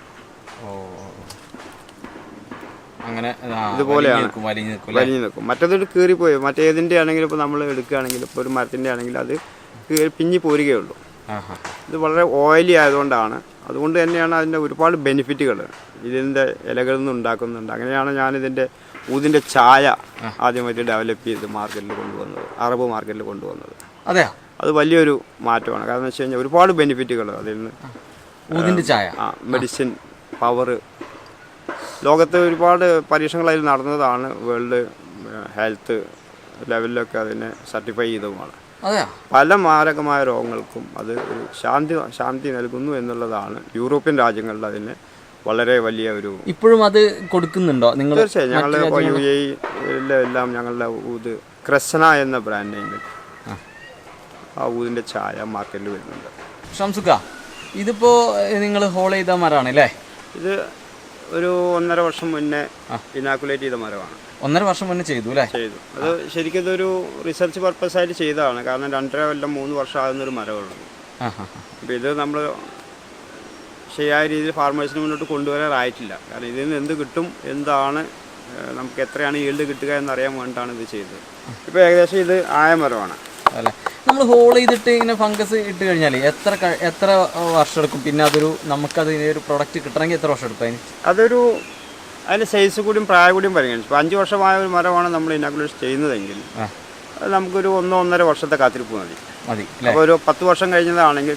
ഇതുപോലെയാണ് വലിഞ്ഞു നിൽക്കും. മറ്റേതൊരു കീറിപ്പോയി മറ്റേതിൻ്റെ ആണെങ്കിലും ഇപ്പോൾ നമ്മൾ എടുക്കുകയാണെങ്കിൽ ഇപ്പോൾ ഒരു മരത്തിൻ്റെ ആണെങ്കിൽ അത് പിഞ്ഞി പോരുകയുള്ളൂ. ഇത് വളരെ ഓയിലി ആയതുകൊണ്ടാണ്. അതുകൊണ്ട് തന്നെയാണ് അതിൻ്റെ ഒരുപാട് ബെനിഫിറ്റുകൾ ഇതിൻ്റെ ഇലകളിൽ നിന്ന് ഉണ്ടാക്കുന്നുണ്ട്. അങ്ങനെയാണ് ഞാനിതിൻ്റെ ഊതിൻ്റെ ചായ ആദ്യമായിട്ട് ഡെവലപ്പ് ചെയ്ത് മാർക്കറ്റിൽ കൊണ്ടുവന്നത്, അറബ് മാർക്കറ്റിൽ കൊണ്ടുവന്നത്. അതെയോ? അത് വലിയൊരു മാറ്റമാണ്. കാരണം എന്ന് വെച്ച് കഴിഞ്ഞാൽ ഒരുപാട് ബെനിഫിറ്റുകൾ അതിൽ നിന്ന്. ഊതിൻ്റെ ചായ, മെഡിസിൻ പവർ, ലോകത്ത് ഒരുപാട് പരീക്ഷണങ്ങൾ അതിൽ നടന്നതാണ്. വേൾഡ് ഹെൽത്ത് ലെവലിലൊക്കെ അതിനെ സർട്ടിഫൈ ചെയ്തതുമാണ്. പല മാരകമായ രോഗങ്ങൾക്കും അത് ഒരു ശാന്തി നൽകുന്നു എന്നുള്ളതാണ് യൂറോപ്യൻ രാജ്യങ്ങളിൽ അതിന് വളരെ വലിയ ഒരു. ഇപ്പോഴും അത് കൊടുക്കുന്നുണ്ടോ നിങ്ങൾ? തീർച്ചയായും ഞങ്ങൾ എല്ലാം ഞങ്ങളുടെ ഊദ് ക്രസ്ന എന്ന ബ്രാൻഡ് നെയിമിൽ ആ ഊതിൻ്റെ ചായ മാർക്കറ്റിൽ വരുന്നുണ്ട്. ഷംസുക്ക, ഇതിപ്പോൾ നിങ്ങൾ ഹോൾ ചെയ്ത മരമാണ് അല്ലേ? ഇത് ഒരു 1.5 വർഷം മുന്നേ ഇനാക്കുലേറ്റ് ചെയ്ത മരമാണ്. 1.5 വർഷം മുന്നേ ചെയ്തു അല്ലേ? ചെയ്തു. അത് ശരിക്കും ഇതൊരു റിസർച്ച് പർപ്പസ് ആയിട്ട് ചെയ്തതാണ്. കാരണം 2.5 കൊല്ലം 3 വർഷം ആകുന്നൊരു മരമുള്ളൂ. അപ്പോൾ ഇത് നമ്മൾ ശരിയായ രീതിയിൽ ഫാർമേഴ്സിന് മുന്നോട്ട് കൊണ്ടുവരാറായിട്ടില്ല. കാരണം ഇതിൽ നിന്ന് എന്ത് കിട്ടും, എന്താണ് നമുക്ക് എത്രയാണ് ഈൽഡ് കിട്ടുക എന്നറിയാൻ വേണ്ടിയിട്ടാണ് ഇത് ചെയ്തത്. ഇപ്പോൾ ഏകദേശം ഇത് ആയ മരമാണ് അല്ലേ? നമ്മൾ ഹോൾ ചെയ്തിട്ട് ഇങ്ങനെ ഫംഗസ് ഇട്ട് കഴിഞ്ഞാൽ എത്ര വർഷം എടുക്കും? പിന്നെ നമുക്കതിന് ഒരു പ്രൊഡക്റ്റ് കിട്ടണമെങ്കിൽ എത്ര വർഷം എടുക്കും? അതിന് സൈസ് കൂടിയും പ്രായം കൂടിയും പരിഗണിച്ചു. ഇപ്പോൾ 5 വർഷമായ ഒരു മരമാണ് നമ്മൾ ഇനാക്കുലേഷൻ ചെയ്യുന്നതെങ്കിൽ അത് നമുക്കൊരു 1-1.5 വർഷത്തെ കാത്തിരിപ്പ് മതി. അപ്പോൾ ഒരു 10 വർഷം കഴിഞ്ഞതാണെങ്കിൽ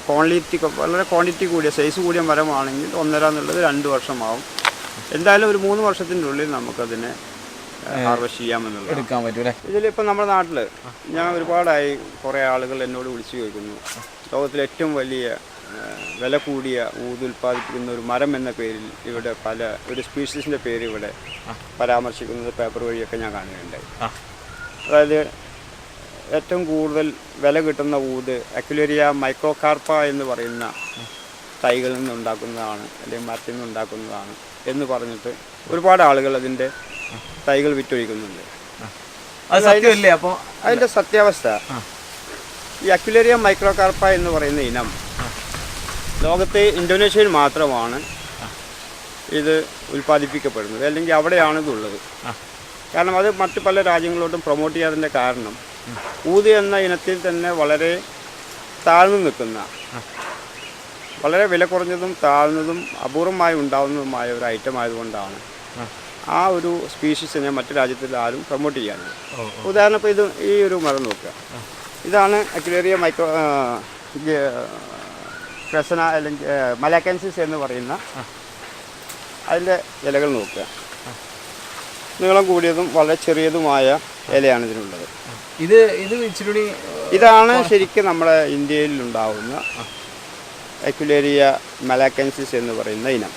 വളരെ ക്വാണ്ടിറ്റി കൂടിയ സൈസ് കൂടിയ മരമാണെങ്കിൽ 1.5 എന്നുള്ളത് 2 വർഷമാവും. എന്തായാലും ഒരു 3 വർഷത്തിൻ്റെ ഉള്ളിൽ നമുക്കതിനെ ഹാർവെസ്റ്റ് ചെയ്യാമെന്നുള്ളത് എടുക്കാൻ പറ്റൂലേ? ഇതിലിപ്പോൾ നമ്മുടെ നാട്ടിൽ ഞാൻ ഒരുപാടായി കുറേ ആളുകൾ എന്നോട് വിളിച്ചു ചോദിക്കുന്നു, ലോകത്തിലെ ഏറ്റവും വലിയ വില കൂടിയ ഊത് ഉൽപ്പാദിപ്പിക്കുന്ന ഒരു മരം എന്ന പേരിൽ ഇവിടെ ഒരു സ്പീഷീസിൻ്റെ പേര് ഇവിടെ പരാമർശിക്കുന്നത് പേപ്പർ വഴിയൊക്കെ ഞാൻ കാണുകയുണ്ടായി. അതായത് ഏറ്റവും കൂടുതൽ വില കിട്ടുന്ന ഊത് അക്വിലേരിയ മൈക്രോകാർപ്പ എന്ന് പറയുന്ന തൈകളിൽ നിന്നുണ്ടാക്കുന്നതാണ്, അല്ലെങ്കിൽ മരത്തിൽ നിന്നുണ്ടാക്കുന്നതാണ് എന്ന് പറഞ്ഞിട്ട് ഒരുപാട് ആളുകൾ അതിൻ്റെ തൈകൾ വിറ്റൊഴിക്കുന്നുണ്ട്. അതിൻ്റെ സത്യാവസ്ഥ, ഈ അക്വിലേരിയ മൈക്രോകാർപ്പ എന്ന് പറയുന്ന ഇനം ലോകത്തെ ഇന്തോനേഷ്യയിൽ മാത്രമാണ് ഇത് ഉൽപ്പാദിപ്പിക്കപ്പെടുന്നത്, അല്ലെങ്കിൽ അവിടെയാണ് ഇതുള്ളത്. കാരണം അത് മറ്റു പല രാജ്യങ്ങളോട്ടും പ്രൊമോട്ട് ചെയ്യാതിൻ്റെ കാരണം ഊത് എന്ന ഇനത്തിൽ തന്നെ വളരെ താഴ്ന്നു നിൽക്കുന്ന, വളരെ വില കുറഞ്ഞതും താഴ്ന്നതും അപൂർവമായി ഉണ്ടാകുന്നതുമായ ഒരു ഐറ്റം ആയതുകൊണ്ടാണ് ആ ഒരു സ്പീഷീസിനെ മറ്റു രാജ്യത്തിൽ ആരും പ്രൊമോട്ട് ചെയ്യാറുണ്ട്. ഉദാഹരണം ഇപ്പോൾ ഈ ഒരു മരം നോക്കുക, ഇതാണ് അക്വിലേരിയ ക്രസ്ന അല്ലെങ്കിൽ മലാക്കൻസിസ് എന്ന് പറയുന്ന അതിൻ്റെ ഇലകൾ നോക്കുക. നീളം കൂടിയതും വളരെ ചെറിയതുമായ ഇലയാണ് ഇതിനുള്ളത്. ഇതാണ് ശരിക്കും നമ്മുടെ ഇന്ത്യയിൽ ഉണ്ടാവുന്ന അക്വിലേരിയ മലാക്കൻസിസ് എന്ന് പറയുന്ന ഇനം.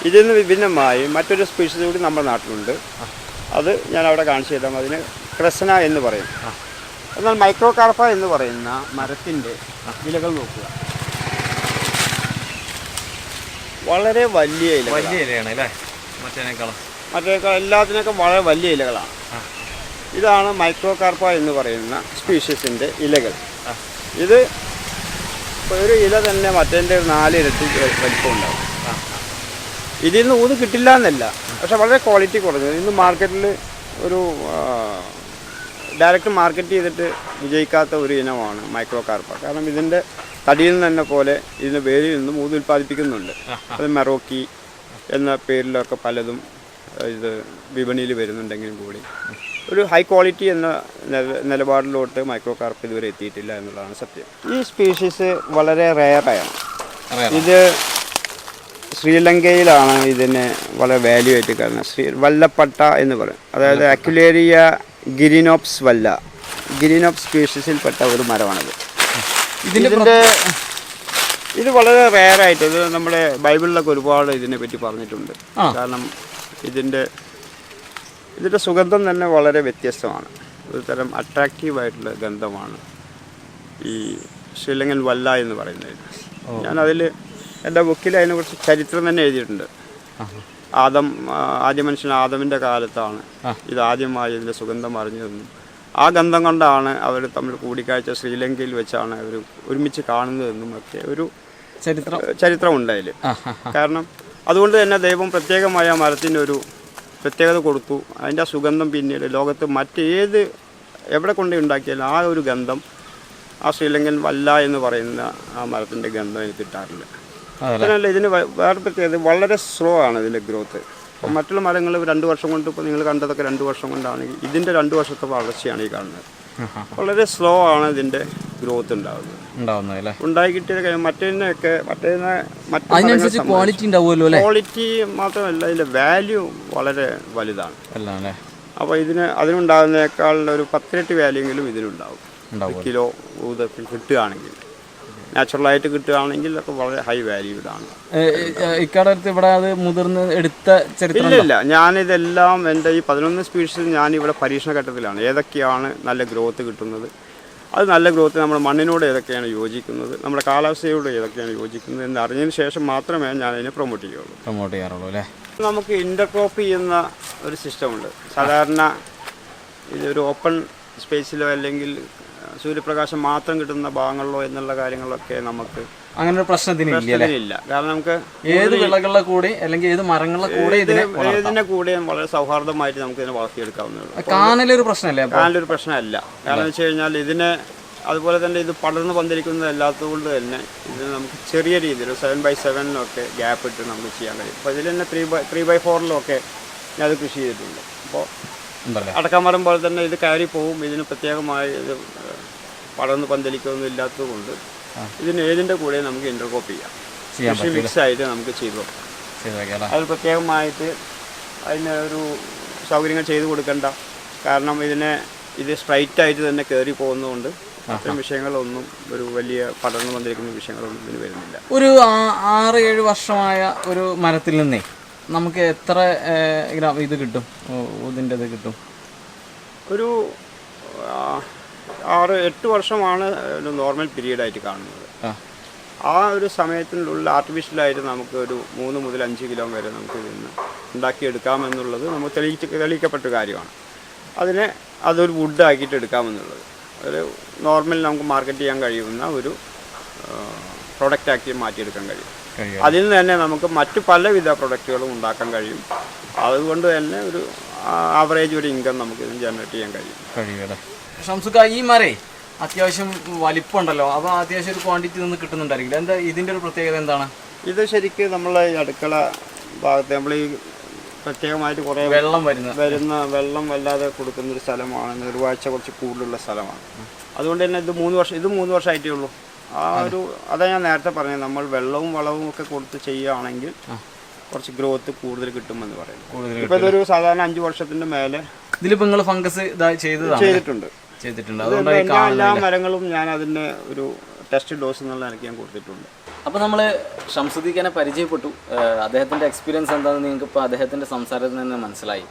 ഇതിൽ നിന്ന് വിഭിന്നമായി മറ്റൊരു സ്പീഷീസ് കൂടി നമ്മുടെ നാട്ടിലുണ്ട്. അത് ഞാൻ അവിടെ കാണിച്ചു തരാം. അതിന് ക്രസ്ന എന്ന് പറയും. എന്നാൽ മൈക്രോകാർപ്പ എന്ന് പറയുന്ന മരത്തിൻ്റെ ഇലകൾ നോക്കുക, വളരെ വലിയ ഇലയാണ് അല്ലേ? മറ്റേക്കാൾ എല്ലാത്തിനേക്കാൾ വളരെ വലിയ ഇലകളാണ്. ഇതാണ് മൈക്രോകാർപ്പ എന്ന് പറയുന്ന സ്പീഷീസിൻ്റെ ഇലകൾ. ഇത് ഒരു ഇല തന്നെ മറ്റേൻ്റെ 4 ഇരട്ടി വലിപ്പം ഉണ്ടാകും. ഇതിൽ നിന്ന് ഊത് കിട്ടില്ല എന്നല്ല, പക്ഷെ വളരെ ക്വാളിറ്റി കുറഞ്ഞത്. ഇന്ന് മാർക്കറ്റിൽ ഒരു ഡയറക്റ്റ് മാർക്കറ്റ് ചെയ്തിട്ട് വിജയിക്കാത്ത ഒരു ഇനമാണ് മൈക്രോകാർപ്പ. കാരണം ഇതിൻ്റെ തടിയിൽ നിന്ന് തന്നെ പോലെ ഇതിൻ്റെ വേരിൽ നിന്നും ഊത് ഉൽപ്പാദിപ്പിക്കുന്നുണ്ട്. അത് മെറോക്കി എന്ന പേരിലൊക്കെ പലതും ഇത് വിപണിയിൽ വരുന്നുണ്ടെങ്കിലും കൂടി ഒരു ഹൈ ക്വാളിറ്റി എന്ന നിലപാടിലോട്ട് മൈക്രോകാർപ്പ ഇതുവരെ എത്തിയിട്ടില്ല എന്നുള്ളതാണ് സത്യം. ഈ സ്പീഷീസ് വളരെ റെയറാണ്. ഇത് ശ്രീലങ്കയിലാണ് ഇതിന് വളരെ വാല്യൂ ആയിട്ട് കാണുന്നത്. വല്ലപ്പട്ട എന്ന് പറയും. അതായത് അക്വിലേരിയ ഗിരിനോപ്സ് വല്ല. ഗ്രീൻ ഓഫ് സ്പീഷീസിൽപ്പെട്ട ഒരു മരമാണിത്. ഇത് വളരെ റെയറായിട്ട്, ഇത് നമ്മുടെ ബൈബിളിലൊക്കെ ഒരുപാട് ഇതിനെപ്പറ്റി പറഞ്ഞിട്ടുണ്ട്. കാരണം ഇതിൻ്റെ സുഗന്ധം തന്നെ വളരെ വ്യത്യസ്തമാണ്. ഒരു തരം അട്രാക്റ്റീവായിട്ടുള്ള ഗന്ധമാണ് ഈ ശ്രീലങ്കൻ വല്ല എന്ന് പറയുന്നത്. ഞാനതിൽ എൻ്റെ ബുക്കിൽ അതിനെക്കുറിച്ച് ചരിത്രം തന്നെ എഴുതിയിട്ടുണ്ട്. ആദ്യ മനുഷ്യൻ ആദമിൻ്റെ കാലത്താണ് ഇത് ആദ്യമായി ഇതിൻ്റെ സുഗന്ധം അറിഞ്ഞതെന്നും ആ ഗന്ധം കൊണ്ടാണ് അവർ തമ്മിൽ കൂടിക്കാഴ്ച ശ്രീലങ്കയിൽ വെച്ചാണ് അവർ ഒരുമിച്ച് കാണുന്നതെന്നും ഒക്കെ ഒരു ചരിത്രമുണ്ട് അതിൽ. കാരണം അതുകൊണ്ട് തന്നെ ദൈവം പ്രത്യേകമായ മരത്തിൻ്റെ ഒരു പ്രത്യേകത കൊടുത്തു. അതിൻ്റെ ആ സുഗന്ധം പിന്നീട് ലോകത്ത് എവിടെ കൊണ്ട് ഉണ്ടാക്കിയാലും ആ ഒരു ഗന്ധം ആ ശ്രീലങ്കൻ വല്ല എന്ന് പറയുന്ന ആ മരത്തിൻ്റെ ഗന്ധം എനിക്ക് കിട്ടാറില്ല. അതിനല്ല ഇതിന് വേറെ പ്രത്യേകത വളരെ സ്ലോ ആണ് ഇതിൻ്റെ ഗ്രോത്ത്. അപ്പോൾ മറ്റുള്ള മരങ്ങൾ 2 വർഷം കൊണ്ട്, ഇപ്പോൾ നിങ്ങൾ കണ്ടതൊക്കെ 2 വർഷം കൊണ്ടാണെങ്കിൽ ഇതിൻ്റെ 2 വർഷത്തെ വളർച്ചയാണ് ഈ കാണുന്നത്. വളരെ സ്ലോ ആണ് ഇതിൻ്റെ ഗ്രോത്ത് ഉണ്ടാകുന്നത്. ഉണ്ടായി കിട്ടിയ ക്വാളിറ്റി മാത്രമല്ല ഇതിൻ്റെ വാല്യൂ വളരെ വലുതാണ്. അപ്പോൾ അതിനുണ്ടാകുന്നതിനേക്കാൾ ഒരു 10 ഇരട്ടി വാല്യൂങ്കിലും ഇതിനുണ്ടാവും. കിലോ ഊതൊക്കെ കിട്ടുകയാണെങ്കിൽ, നാച്ചുറലായിട്ട് കിട്ടുകയാണെങ്കിൽ ഒക്കെ വളരെ ഹൈ വാല്യൂഡാണ്. ഇല്ല, ഞാനിതെല്ലാം എൻ്റെ ഈ 11 സ്പീഷീസ് ഞാനിവിടെ പരീക്ഷണ ഘട്ടത്തിലാണ്. ഏതൊക്കെയാണ് നല്ല ഗ്രോത്ത് കിട്ടുന്നത്, അത് നല്ല ഗ്രോത്ത് നമ്മുടെ മണ്ണിനോട് ഏതൊക്കെയാണ് യോജിക്കുന്നത്, നമ്മുടെ കാലാവസ്ഥയോട് ഏതൊക്കെയാണ് യോജിക്കുന്നത് എന്ന് അറിഞ്ഞതിന് ശേഷം മാത്രമേ ഞാൻ അതിനെ പ്രൊമോട്ട് ചെയ്യാറുള്ളൂ അല്ലേ. നമുക്ക് ഇൻ്റർക്രോപ്പ് ചെയ്യുന്ന ഒരു സിസ്റ്റമുണ്ട്. സാധാരണ ഇതൊരു ഓപ്പൺ സ്പേസിലോ അല്ലെങ്കിൽ സൂര്യപ്രകാശം മാത്രം കിട്ടുന്ന ഭാഗങ്ങളിലോ എന്നുള്ള കാര്യങ്ങളൊക്കെ നമുക്ക് അങ്ങനെ ഒരു പ്രശ്നത്തിനില്ല. കാരണം നമുക്ക് ഏത് വിളകളുടെ കൂടെ അല്ലെങ്കിൽ ഏത് മരങ്ങളുടെ കൂടെ ഏതിന്റെ കൂടെയും വളരെ സൗഹാർദ്ദമായിട്ട് നമുക്ക് ഇതിനെ വളർത്തിയെടുക്കാവുന്നതാണ്. കാനലൊരു പ്രശ്നമല്ല. കാരണം വെച്ച് കഴിഞ്ഞാൽ ഇതിനെ അതുപോലെ തന്നെ ഇത് പടർന്ന് പന്തിരിക്കുന്നതല്ലാത്തതുകൊണ്ട് തന്നെ ഇതിന് നമുക്ക് ചെറിയ രീതിയിൽ 7x7 ഗ്യാപ്പ് ഇട്ട് നമുക്ക് ചെയ്യാൻ കഴിയും. അപ്പോൾ ഇതിൽ തന്നെ 3x4 ഞാൻ അത് കൃഷി ചെയ്തിട്ടുണ്ട്. അപ്പോൾ അടക്കാമരം പോലെ തന്നെ ഇത് കയറി പോവും. ഇതിന് പ്രത്യേകമായി ഇത് പടർന്ന് പന്തലിക്കൊന്നും ഇല്ലാത്തത് കൊണ്ട് ഇതിന് ഏതിൻ്റെ കൂടെ നമുക്ക് ഇൻ്റർകോപ്പ് ചെയ്യാം. കൃഷി മിക്സ് ആയിട്ട് നമുക്ക് ചെയ്തു. അതിൽ പ്രത്യേകമായിട്ട് അതിന് ഒരു സൗകര്യങ്ങൾ ചെയ്ത് കൊടുക്കണ്ട. കാരണം ഇത് സ്ട്രൈറ്റ് ആയിട്ട് തന്നെ കയറി പോകുന്നതുകൊണ്ട് അത്തരം വിഷയങ്ങളൊന്നും, ഒരു വലിയ പടർന്ന് പന്തലിക്കുന്ന വിഷയങ്ങളൊന്നും ഇതിന് വരുന്നില്ല. ഒരു 6-7 വർഷമായ ഒരു മരത്തിൽ നിന്നേ നമുക്ക് എത്ര ഗ്രാം ഇത് കിട്ടും, ഊതിൻ്റെ ഇത് കിട്ടും? ഒരു 6-8 വർഷമാണ് ഒരു നോർമൽ പീരീഡായിട്ട് കാണുന്നത്. ആ ഒരു സമയത്തിനുള്ള ആർട്ടിഫിഷ്യലായിട്ട് നമുക്ക് ഒരു 3 മുതൽ 5 കിലോ വരെ നമുക്ക് ഇതിന് ഉണ്ടാക്കിയെടുക്കാമെന്നുള്ളത് നമുക്ക് തെളിയിക്കപ്പെട്ട കാര്യമാണ്. അതൊരു വുഡ് ആക്കിയിട്ട് എടുക്കാമെന്നുള്ളത് ഒരു നോർമൽ നമുക്ക് മാർക്കറ്റ് ചെയ്യാൻ കഴിയുന്ന ഒരു പ്രൊഡക്റ്റാക്കി മാറ്റിയെടുക്കാൻ കഴിയും. അതിൽ നിന്ന് തന്നെ നമുക്ക് മറ്റു പലവിധ പ്രൊഡക്റ്റുകളും ഉണ്ടാക്കാൻ കഴിയും. അതുകൊണ്ട് തന്നെ ഒരു ആവറേജ് ഒരു ഇൻകം നമുക്ക് ഇതിന് ജനറേറ്റ് ചെയ്യാൻ കഴിയും. ഷംസുക്ക, ഈ മരേ അത്യാവശ്യം വലിപ്പമുണ്ടല്ലോ, അപ്പോൾ അത്യാവശ്യം ഒരു ക്വാണ്ടിറ്റി നിന്ന് കിട്ടുന്നുണ്ടായിരിക്കില്ല. എന്താ ഇതിൻ്റെ ഒരു പ്രത്യേകത എന്താണ്? ഇത് ശരിക്കും നമ്മളെ അടുക്കള ഭാഗത്ത് നമ്മൾ ഈ പ്രത്യേകമായിട്ട് കുറേ വെള്ളം വല്ലാതെ കൊടുക്കുന്നൊരു സ്ഥലമാണ്. നീർവാഴ്ച കുറച്ച് കൂടുതലുള്ള സ്ഥലമാണ്. അതുകൊണ്ട് തന്നെ ഇത് 3 വർഷമായിട്ടേ ഉള്ളൂ. അതാ ഞാൻ നേരത്തെ പറഞ്ഞത്, നമ്മൾ വെള്ളവും വളവും ഒക്കെ കൊടുത്ത് ചെയ്യുകയാണെങ്കിൽ കുറച്ച് ഗ്രോത്ത് കൂടുതൽ കിട്ടുമെന്ന് പറയുന്നത്. ഇപ്പോൾ ഇതൊരു സാധാരണ 5 വർഷത്തിൻ്റെ മേലെ ഇതിലിപ്പോൾ നിങ്ങൾ ഫംഗസ് ചെയ്തിട്ടുണ്ട്. എല്ലാ മരങ്ങളും ഞാൻ അതിന് ഒരു ടെസ്റ്റ് ഡോസ് എന്നുള്ള എനിക്ക് ഞാൻ കൊടുത്തിട്ടുണ്ട്. അപ്പോൾ നമ്മൾ ഷംസുദ്ദീനെ പരിചയപ്പെട്ടു. അദ്ദേഹത്തിൻ്റെ എക്സ്പീരിയൻസ് എന്താണെന്ന് നിങ്ങൾക്ക് ഇപ്പോൾ അദ്ദേഹത്തിൻ്റെ സംസാരത്തിൽ തന്നെ മനസ്സിലായി.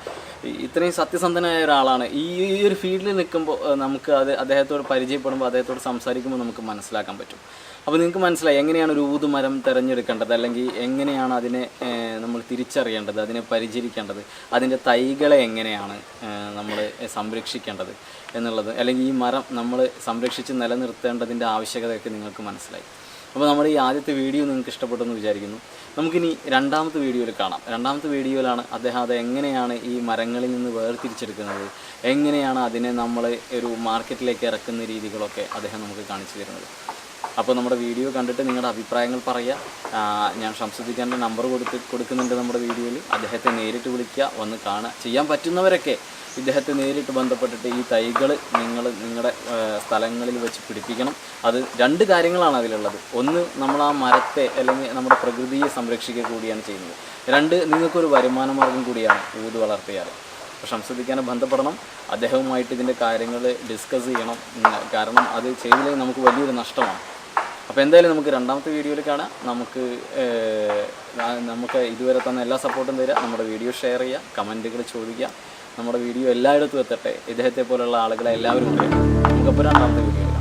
ഇത്രയും സത്യസന്ധനായ ഒരാളാണ്. ഈ ഒരു ഫീൽഡിൽ നിൽക്കുമ്പോൾ നമുക്ക് അദ്ദേഹത്തോട് പരിചയപ്പെടുമ്പോൾ, അദ്ദേഹത്തോട് സംസാരിക്കുമ്പോൾ നമുക്ക് മനസ്സിലാക്കാൻ പറ്റും. അപ്പോൾ നിങ്ങൾക്ക് മനസ്സിലായി എങ്ങനെയാണ് ഒരു ഊത് മരം തിരഞ്ഞെടുക്കേണ്ടത്, അല്ലെങ്കിൽ എങ്ങനെയാണ് അതിനെ നമ്മൾ തിരിച്ചറിയേണ്ടത്, അതിനെ പരിചരിക്കേണ്ടത്, അതിൻ്റെ തൈകളെ എങ്ങനെയാണ് നമ്മൾ സംരക്ഷിക്കേണ്ടത് എന്നുള്ളത്, അല്ലെങ്കിൽ ഈ മരം നമ്മൾ സംരക്ഷിച്ച് നിലനിർത്തേണ്ടതിൻ്റെ ആവശ്യകതയൊക്കെ നിങ്ങൾക്ക് മനസ്സിലായി. അപ്പോൾ നമ്മുടെ ഈ ആദ്യത്തെ വീഡിയോ നിങ്ങൾക്ക് ഇഷ്ടപ്പെട്ടെന്ന് വിചാരിക്കുന്നു. നമുക്കിനി 2ാമത്തെ വീഡിയോയിൽ കാണാം. 2ാമത്തെ വീഡിയോയിലാണ് അദ്ദേഹം അത് എങ്ങനെയാണ് ഈ മരങ്ങളിൽ നിന്ന് വേർതിരിച്ചെടുക്കുന്നത്, എങ്ങനെയാണ് അതിനെ നമ്മൾ ഒരു മാർക്കറ്റിലേക്ക് ഇറക്കുന്ന രീതികളൊക്കെ അദ്ദേഹം നമുക്ക് കാണിച്ചു തരുന്നത്. അപ്പോൾ നമ്മുടെ വീഡിയോ കണ്ടിട്ട് നിങ്ങളുടെ അഭിപ്രായങ്ങൾ പറയുക. ഞാൻ ഷംസുദ്ദീൻ്റെ നമ്പർ കൊടുക്കുന്നുണ്ട് നമ്മുടെ വീഡിയോയിൽ. അദ്ദേഹത്തെ നേരിട്ട് വിളിക്കുക, വന്ന് കാണുക. ചെയ്യാൻ പറ്റുന്നവരൊക്കെ ഇദ്ദേഹത്തെ നേരിട്ട് ബന്ധപ്പെട്ടിട്ട് ഈ തൈകൾ നിങ്ങളുടെ സ്ഥലങ്ങളിൽ വെച്ച് പിടിപ്പിക്കണം. അത് 2 കാര്യങ്ങളാണ് അതിലുള്ളത്. ഒന്ന്, നമ്മൾ ആ മരത്തെ അല്ലെങ്കിൽ നമ്മുടെ പ്രകൃതിയെ സംരക്ഷിക്കുക കൂടിയാണ് ചെയ്യുന്നത്. 2, നിങ്ങൾക്കൊരു വരുമാന മാർഗം കൂടിയാണ് ഊത് വളർത്തിയാൽ. അപ്പോൾ ഷംസുദ്ദീനെ ബന്ധപ്പെടണം, അദ്ദേഹവുമായിട്ട് ഇതിൻ്റെ കാര്യങ്ങൾ ഡിസ്കസ് ചെയ്യണം. കാരണം അത് ചെയ്തില്ലെങ്കിൽ നമുക്ക് വലിയൊരു നഷ്ടമാണ്. അപ്പോൾ എന്തായാലും നമുക്ക് രണ്ടാമത്തെ വീഡിയോയിൽ കാണാം. നമുക്ക് ഇതുവരെ തന്ന എല്ലാ സപ്പോർട്ടും തരിക, നമ്മുടെ വീഡിയോ ഷെയർ ചെയ്യുക, കമൻറ്റുകൾ ചോദിക്കുക, നമ്മുടെ വീഡിയോ എല്ലായിടത്തും എത്തട്ടെ. ഇദ്ദേഹത്തെ പോലുള്ള ആളുകളെ എല്ലാവരും അറിയാം. നമുക്കപ്പോൾ രണ്ടാമത്തെ വീഡിയോ